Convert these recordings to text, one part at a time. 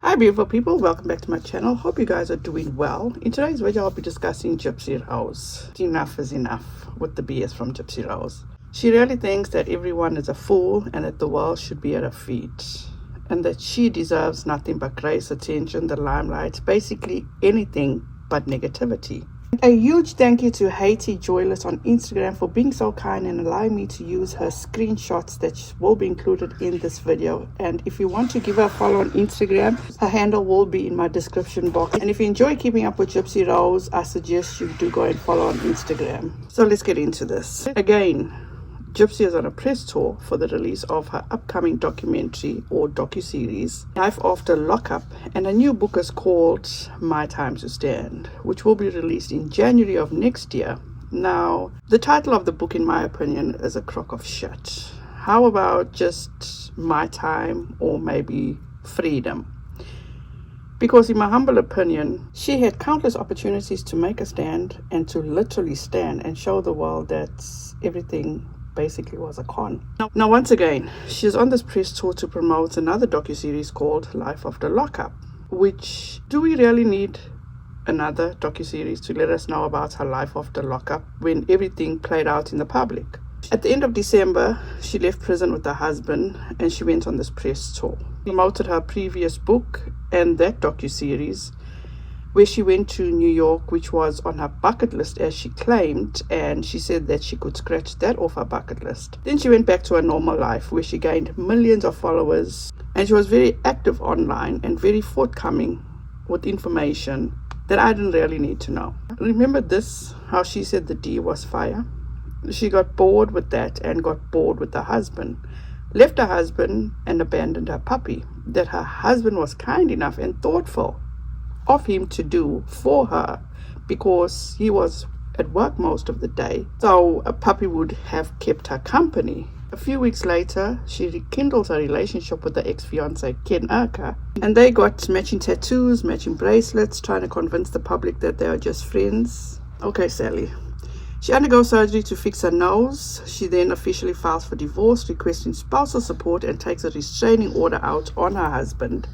Hi beautiful people, welcome back to my channel. Hope you guys are doing well. In today's video I'll be discussing Gypsy Rose. Enough is enough with the BS from Gypsy Rose. She really thinks that everyone is a fool and that the world should be at her feet, and that she deserves nothing but grace, attention, the limelight, basically anything but negativity. A huge thank you to Haiti Joyless on Instagram for being so kind and allowing me to use her screenshots that will be included in this video. And if you want to give her a follow on Instagram, her handle will be in my description box. And if you enjoy keeping up with Gypsy Rose, I suggest you do go and follow on Instagram. So let's get into this. Again, Gypsy is on a press tour for the release of her upcoming documentary or docuseries, Life After Lockup, and a new book is called My Time to Stand, which will be released in January of next year. Now, the title of the book, in my opinion, is a crock of shit. How about just My Time, or maybe Freedom? Because in my humble opinion, she had countless opportunities to make a stand and to literally stand and show the world that everything basically was a con. Now once again, she's on this press tour to promote another docuseries called Life After Lockup, which, do we really need another docuseries to let us know about her life after lockup when everything played out in the public? At the end of December, she left prison with her husband and she went on this press tour. Promoted her previous book and that docuseries, where she went to New York, which was on her bucket list as she claimed, and she said that she could scratch that off her bucket list. Then she went back to her normal life where she gained millions of followers, and she was very active online and very forthcoming with information that I didn't really need to know. Remember this, how she said the D was fire? She got bored with that and got bored with her husband. Left her husband and abandoned her puppy that her husband was kind enough and thoughtful of him to do for her, because he was at work most of the day, so a puppy would have kept her company. A few weeks later, she rekindled her relationship with her ex-fiance Ken Urker, and they got matching tattoos, matching bracelets, trying to convince the public that they are just friends. Okay, Sally. She undergoes surgery to fix her nose. She then officially files for divorce, requesting spousal support, and takes a restraining order out on her husband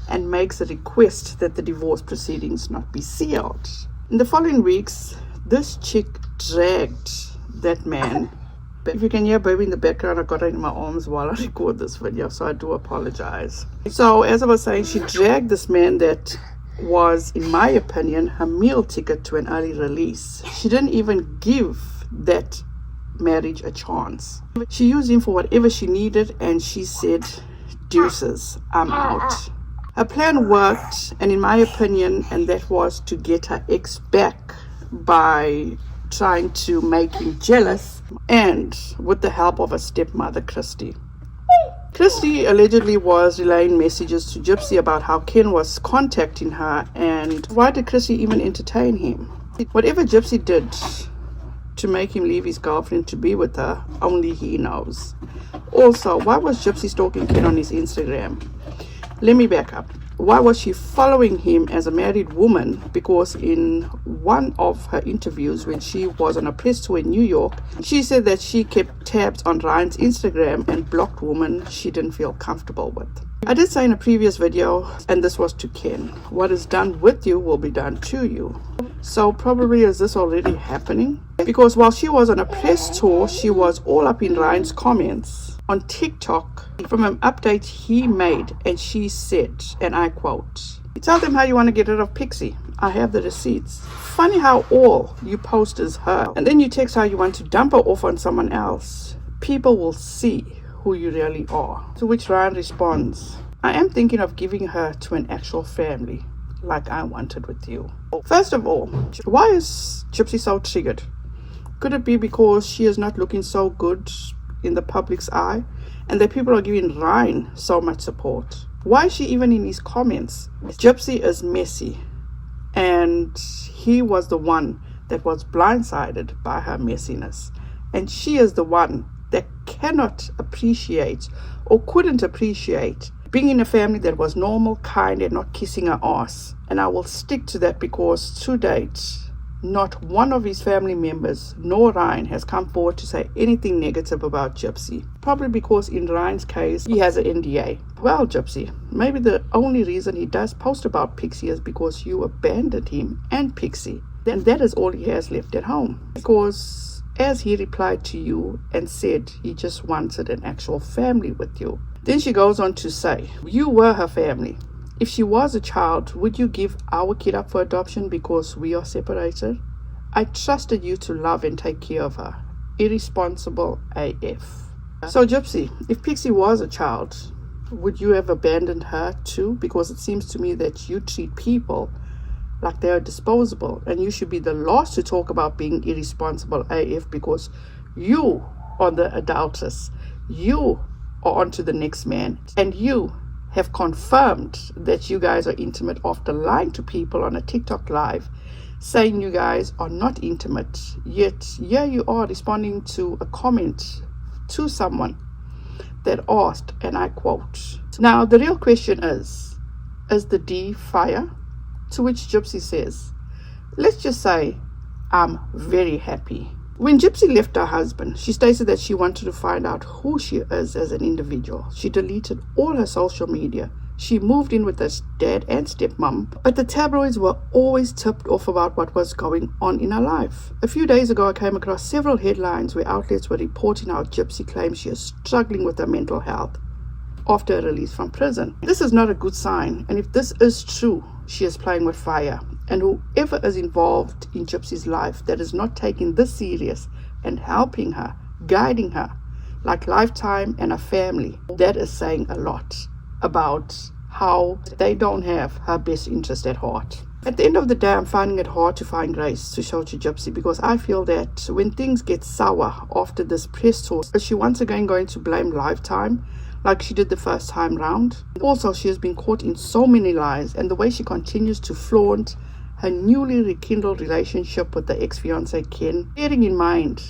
and makes a request that the divorce proceedings not be sealed. In the following weeks, this chick dragged that man. If you can hear baby in the background, I got her in my arms while I record this video, so I do apologize. So as I was saying, she dragged this man that was, in my opinion, her meal ticket to an early release. She didn't even give that marriage a chance. She used him for whatever she needed, and she said, deuces, I'm out. Her plan worked, and in my opinion, and that was to get her ex back by trying to make him jealous, and with the help of her stepmother, Christy. Christy allegedly was relaying messages to Gypsy about how Ken was contacting her, and why did Christy even entertain him? Whatever Gypsy did to make him leave his girlfriend to be with her, only he knows. Also, why was Gypsy stalking Ken on his Instagram? Let me back up. Why was she following him as a married woman? Because in one of her interviews when she was on a press tour in New York, she said that she kept tabs on Ryan's Instagram and blocked women she didn't feel comfortable with. I did say in a previous video, and this was to Ken, what is done with you will be done to you. So probably is this already happening? Because while she was on a press tour, she was all up in Ryan's comments on TikTok from an update he made, and she said, and I quote, "Tell them how you want to get rid of Pixie. I have the receipts. Funny how all you post is her, and then you text how you want to dump her off on someone else. People will see who you really are." To which Ryan responds, "I am thinking of giving her to an actual family, like I wanted with you." First of all, why is Gypsy so triggered? Could it be because she is not looking so good in the public's eye, and that people are giving Ryan so much support? Why is she even in his comments? Gypsy is messy, and he was the one that was blindsided by her messiness, and she is the one that cannot appreciate or couldn't appreciate being in a family that was normal, kind, and not kissing her ass. And I will stick to that, because to date not one of his family members nor Ryan has come forward to say anything negative about Gypsy. Probably because in Ryan's case, he has an NDA. Well, Gypsy, maybe the only reason he does post about Pixie is because you abandoned him and Pixie. Then that is all he has left at home. Because as he replied to you and said he just wanted an actual family with you. Then she goes on to say, you were her family. If she was a child, would you give our kid up for adoption because we are separated? I trusted you to love and take care of her. Irresponsible AF. So Gypsy, if Pixie was a child, would you have abandoned her too? Because it seems to me that you treat people like they are disposable, and you should be the last to talk about being irresponsible AF because you are the adultess. You are on to the next man, and you have confirmed that you guys are intimate after lying to people on a TikTok live, saying you guys are not intimate. Yet here you are responding to a comment to someone that asked, and I quote, now the real question is the D fire? To which Gypsy says, let's just say I'm very happy. When Gypsy left her husband, she stated that she wanted to find out who she is as an individual. She deleted all her social media. She moved in with her dad and stepmom, but the tabloids were always tipped off about what was going on in her life. A few days ago, I came across several headlines where outlets were reporting how Gypsy claims she is struggling with her mental health after her release from prison. This is not a good sign, and if this is true, she is playing with fire. And whoever is involved in Gypsy's life that is not taking this serious and helping her, guiding her, like Lifetime and her family, that is saying a lot about how they don't have her best interest at heart. At the end of the day, I'm finding it hard to find grace to show to Gypsy because I feel that when things get sour after this press tour, is she once again going to blame Lifetime like she did the first time round? Also, she has been caught in so many lies, and the way she continues to flaunt her newly rekindled relationship with the ex-fiance Ken, bearing in mind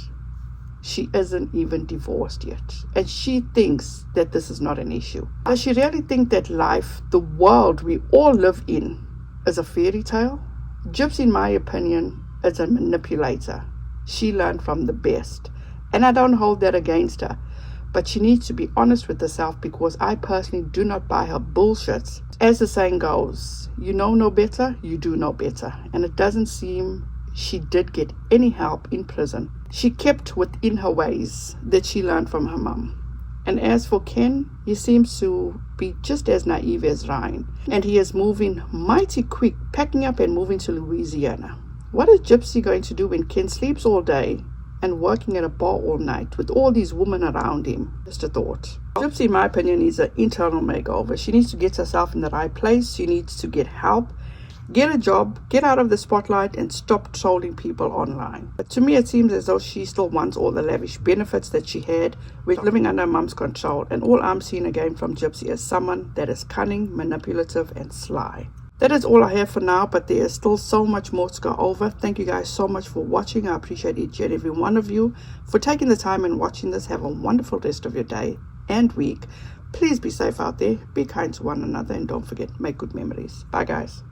she isn't even divorced yet, and she thinks that this is not an issue. Does she really think that life, the world we all live in, is a fairy tale? Gypsy, in my opinion, is a manipulator. She learned from the best, and I don't hold that against her. But she needs to be honest with herself because I personally do not buy her bullshit. As the saying goes, you know no better, you do know better. And it doesn't seem she did get any help in prison. She kept within her ways that she learned from her mum. And as for Ken, he seems to be just as naive as Ryan. And he is moving mighty quick, packing up and moving to Louisiana. What is Gypsy going to do when Ken sleeps all day and working at a bar all night with all these women around him? Just a thought. Gypsy, in my opinion, needs an internal makeover. She needs to get herself in the right place. She needs to get help, get a job, get out of the spotlight, and stop trolling people online. But to me, it seems as though she still wants all the lavish benefits that she had with living under her mom's control. And all I'm seeing again from Gypsy is someone that is cunning, manipulative, and sly. That is all I have for now, but there is still so much more to go over. Thank you guys so much for watching. I appreciate each and every one of you for taking the time and watching this. Have a wonderful rest of your day and week. Please be safe out there. Be kind to one another. And don't forget, make good memories. Bye, guys.